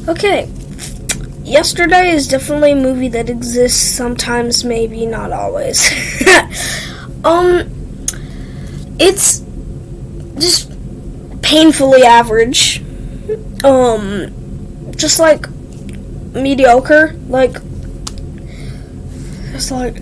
Okay. Yesterday is definitely a movie that exists sometimes, maybe not always. It's just painfully average. Just like mediocre. It's like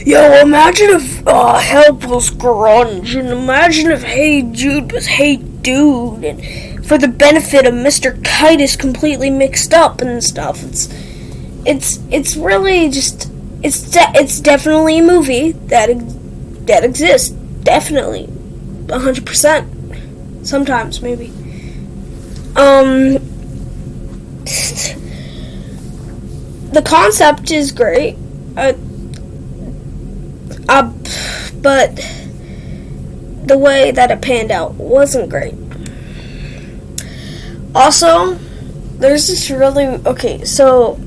yo, imagine if Help was grunge, and imagine if Hey Jude was Hey Dude, and for the benefit of Mr. Kite is completely mixed up and stuff. It's really just it's definitely a movie that exists, definitely, 100%. Sometimes maybe. The concept is great. But the way that it panned out wasn't great. Also, there's this so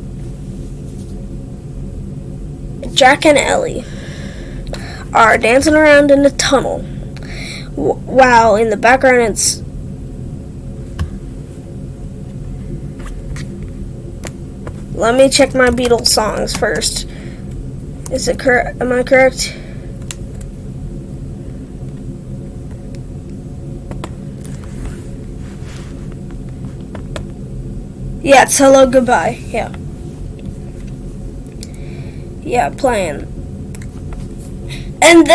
Jack and Ellie are dancing around in a tunnel, while in the background it's let me check my Beatles songs first. Is it correct? Am I correct? Yeah, it's Hello Goodbye. Yeah, playing. And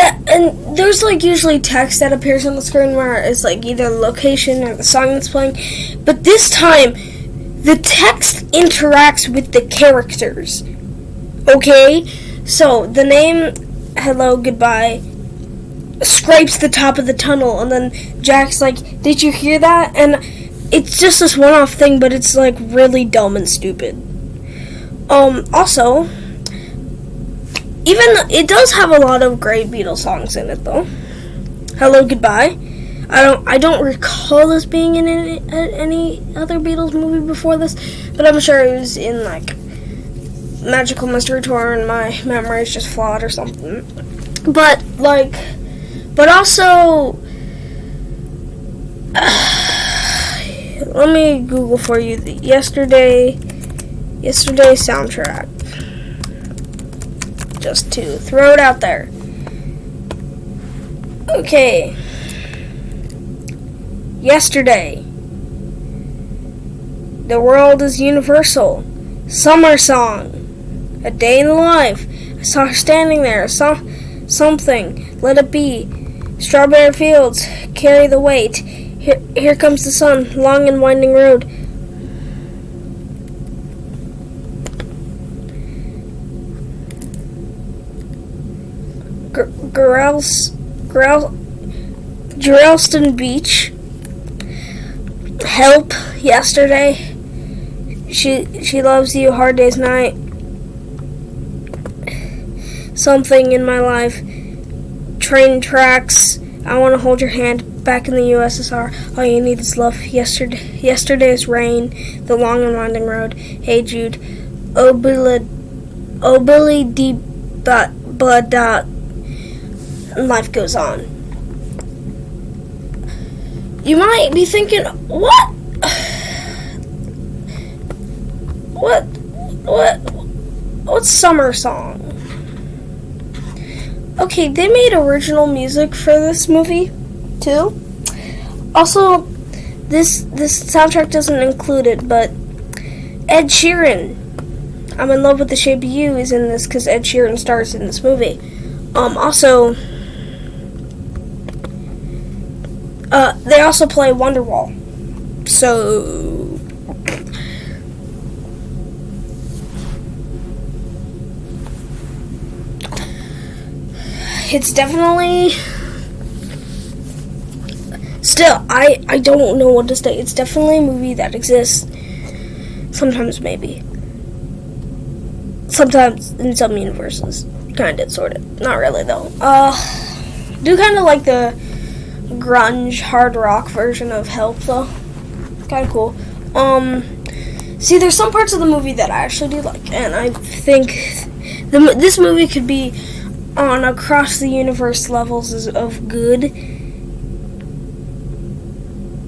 there's usually text that appears on the screen where it's either the location or the song that's playing. But this time, the text interacts with the characters. Okay? So, the name Hello Goodbye scrapes the top of the tunnel, and then Jack's like, did you hear that? And it's just this one-off thing, but it's really dumb and stupid. Also, even it does have a lot of great Beatles songs in it, though. Hello Goodbye. I don't recall this being in any other Beatles movie before this, but I'm sure it was in Magical Mystery Tour, and my memory is just flawed or something. But also, let me Google for you the yesterday soundtrack, just to throw it out there. Okay, yesterday, The World is Universal, Summer Song, A Day in the Life, I Saw Her Standing There, Something, Let It Be, Strawberry Fields, Carry the Weight, Here Comes the Sun, Long and Winding Road. Geraldton Beach, Help, Yesterday, She Loves You, Hard Day's Night, Something in My Life, Train Tracks, I Want to Hold Your Hand, Back in the USSR, All You Need Is Love, Yesterday's Rain, The Long and Winding Road, Hey Jude, Oh Billy Dee Blood Dot, and life goes on. You might be thinking, what? What's Summer Song? Okay, they made original music for this movie, too. Also, this soundtrack doesn't include it, but Ed Sheeran, I'm in Love with the Shape of You, is in this because Ed Sheeran stars in this movie. Also, they also play Wonderwall. So, it's definitely, still, I don't know what to say. It's definitely a movie that exists. Sometimes, maybe. Sometimes in some universes. Kinda, sorta. Not really, though. Do kinda like the grunge, hard rock version of Help, though. Kinda cool. See, there's some parts of the movie that I actually do like, and I think this movie could be on across the universe levels of good,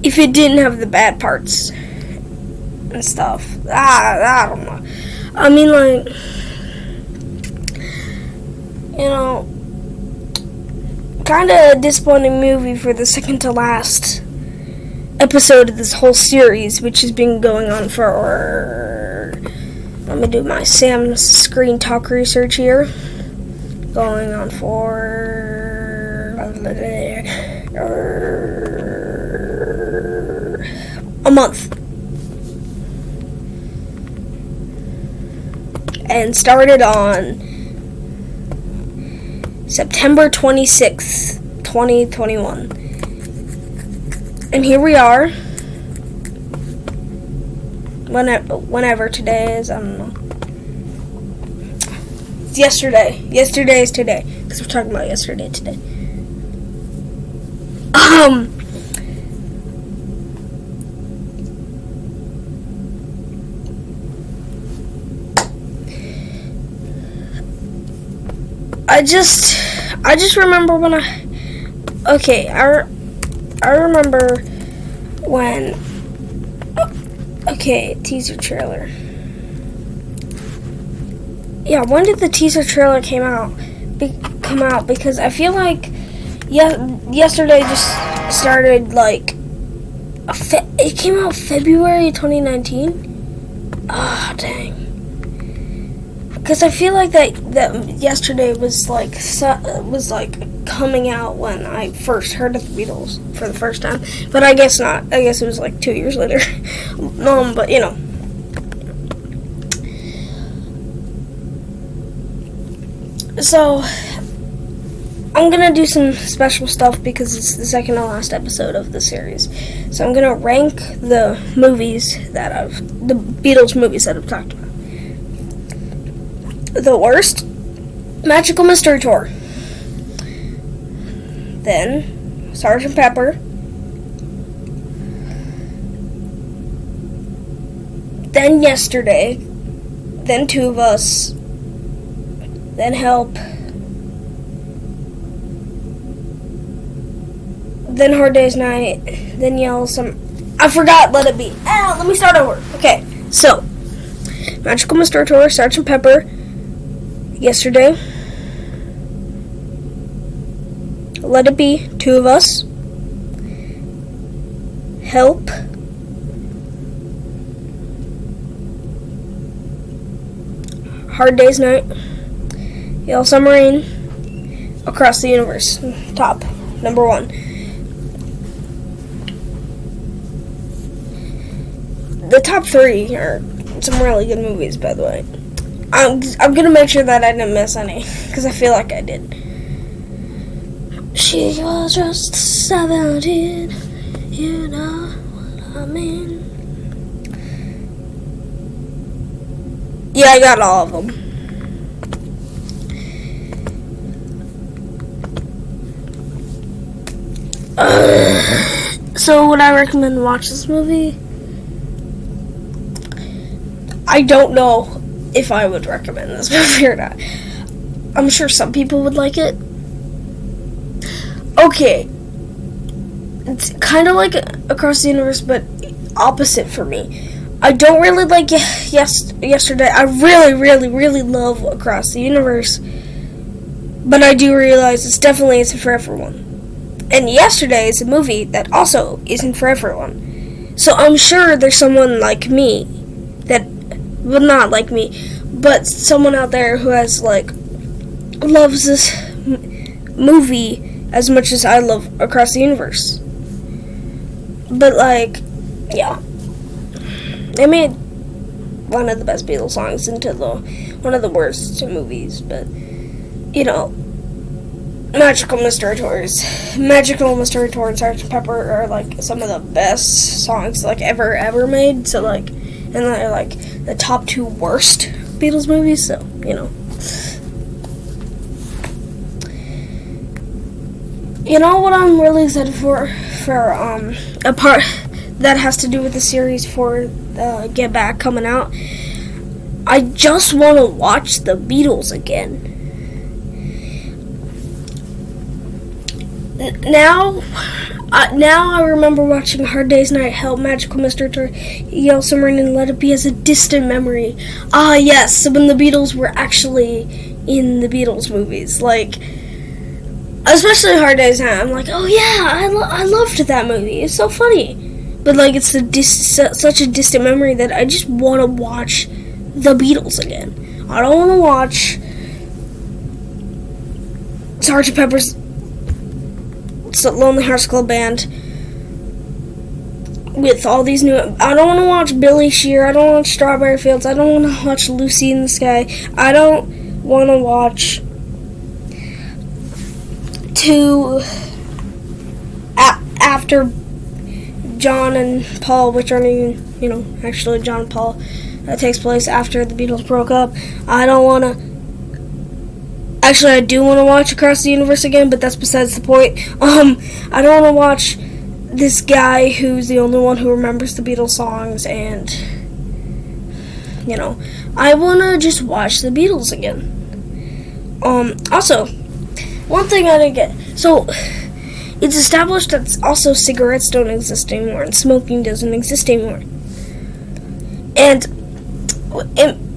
if it didn't have the bad parts and stuff. I don't know. I mean, like, you know, kind of a disappointing movie for the second to last episode of this whole series, which has been going on for, let me do my Sam screen talk research here, going on for a month, and started on September 26th, 2021. And here we are. Whenever today is, I don't know. It's yesterday. Yesterday is today. Because we're talking about yesterday today. I just remember when I remember when, teaser trailer. Yeah, when did the teaser trailer come out? Because I feel like yesterday just started, like, it came out February 2019? Ah, dang. Because I feel like that yesterday was like coming out when I first heard of the Beatles for the first time, but I guess not. I guess it was like 2 years later. But you know. So I'm gonna do some special stuff because it's the second to last episode of the series. So I'm gonna rank the Beatles movies that I've talked about. The worst, Magical Mystery Tour. Then, Sgt. Pepper. Then Yesterday. Then Two of Us. Then Help. Then Hard Day's Night. Then Yellow Summer. I forgot Let It Be. Let me start over. Okay, so Magical Mystery Tour, Sgt. Pepper, Yesterday, Let It Be, Two of Us, Help, Hard Day's Night, Yellow Submarine, Across the Universe, top, number 1. The top 3 are some really good movies, by the way. I'm gonna make sure that I didn't miss any, because I feel like I did. She was just 17, you know what I mean. Yeah, I got all of them. So would I recommend to watch this movie? I don't know if I would recommend this movie or not. I'm sure some people would like it. Okay. It's kind of like Across the Universe, but opposite for me. I don't really like Yesterday. I really, really, really love Across the Universe. But I do realize it definitely isn't for everyone. And Yesterday is a movie that also isn't for everyone. So I'm sure there's someone like me that, well, not like me, but someone out there who has, like, loves this movie as much as I love Across the Universe. But, like, yeah. They made one of the best Beatles songs into one of the worst movies, but, you know, Magical Mystery Tour and Sgt. Pepper are, like, some of the best songs, like, ever made, so, like, and they're, like, the top 2 worst Beatles movies, so, you know. You know what I'm really excited for a part that has to do with the series for Get Back coming out? I just want to watch the Beatles again. Now, Now I remember watching Hard Day's Night, Help, Magical Mystery Tour, Yellow Submarine, and Let It Be as a distant memory. Ah, yes, when the Beatles were actually in the Beatles movies. Like, especially Hard Day's Night. I'm like, oh yeah, I loved that movie. It's so funny. But, like, it's such a distant memory that I just want to watch the Beatles again. I don't want to watch Sgt. Pepper's Lonely Hearts Club Band with all these new. I don't want to watch Billy Shear. I don't want to watch Strawberry Fields. I don't want to watch Lucy in the Sky. I don't want to watch after John and Paul, which aren't even, actually John and Paul. That takes place after the Beatles broke up. I don't want to. Actually, I do want to watch Across the Universe again, but that's besides the point. I don't want to watch this guy who's the only one who remembers the Beatles songs, and, I want to just watch the Beatles again. Also, one thing I didn't get. So, it's established that also cigarettes don't exist anymore, and smoking doesn't exist anymore. And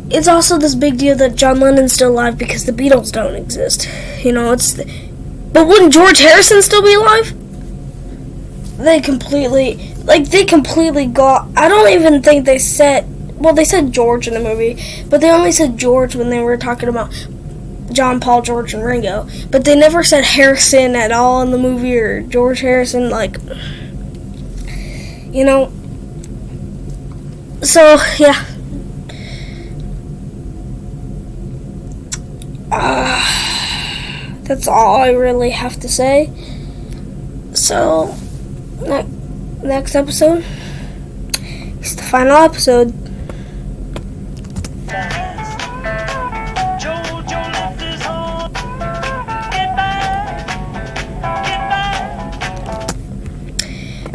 it's also this big deal that John Lennon's still alive because the Beatles don't exist. But wouldn't George Harrison still be alive? They completely got. I don't even think they said. Well, they said George in the movie, but they only said George when they were talking about John, Paul, George, and Ringo. But they never said Harrison at all in the movie, or George Harrison, So, yeah. That's all I really have to say. So, next episode is the final episode.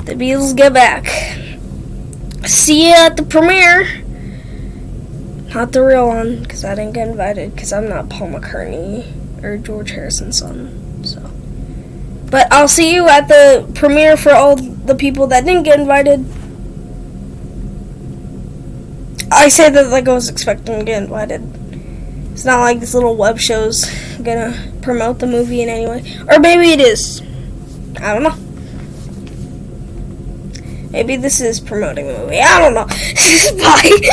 The Beatles get back. See you at the premiere. Not the real one, because I didn't get invited, because I'm not Paul McCartney or George Harrison's son. So, but I'll see you at the premiere for all the people that didn't get invited. I say that like I was expecting to get invited. It's not like this little web show's gonna promote the movie in any way. Or maybe it is. I don't know. Maybe this is promoting the movie. I don't know. Bye.